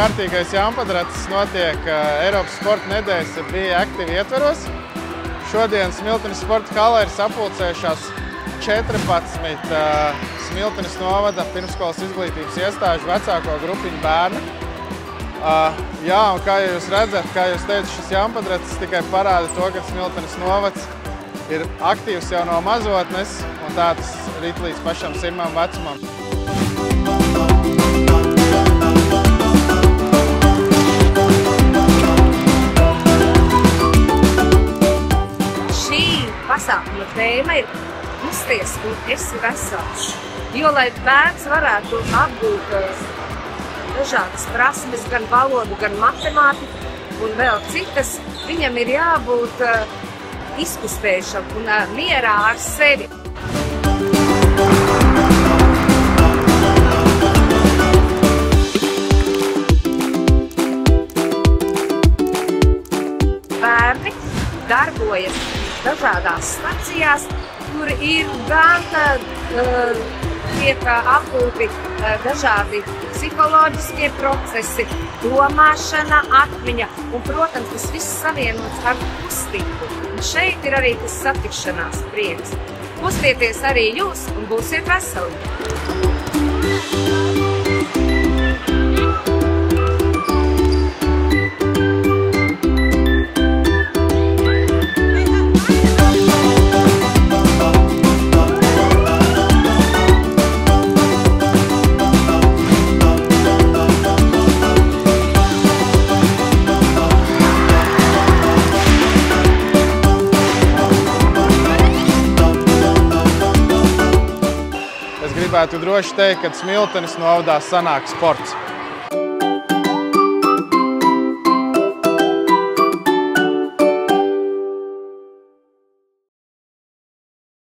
kārtīgais Jaunpadracis notiek Eiropas sporta nedēļas bija aktīvi ietveros. Šodien Smiltenes sporta halē ir sapulcējušās 14 Smiltenes novada pirmsskolas izglītības iestāžu vecāko grupiņu bērni. Jā, un kā jūs redzat, kā jūs teicat, šis Jaunpadracis tikai parāda to, ka Smiltenes novads ir aktīvs jau no mazotnes, un tā tas rit līdz pašam sirmam vecumam. Šī pasākuma tēma ir "Uzties un esi vesels", jo, lai bērns varētu apgūt dažādas prasmes, gan valodu, gan matemātiku un vēl citas, viņam ir jābūt izkustēšam un mierā ar sevi. Bērni darbojas dažādās stacijās, kur ir gan tiek apgūti dažādi psiholoģiskie procesi, domāšana, atmiņa un, protams, tas viss savienots ar kustību. Un šeit ir arī tas satikšanās prieks. Kustieties arī jūs un būsiet veseli! Es gribētu droši teikt, ka Smiltenes novadā sanāk sports.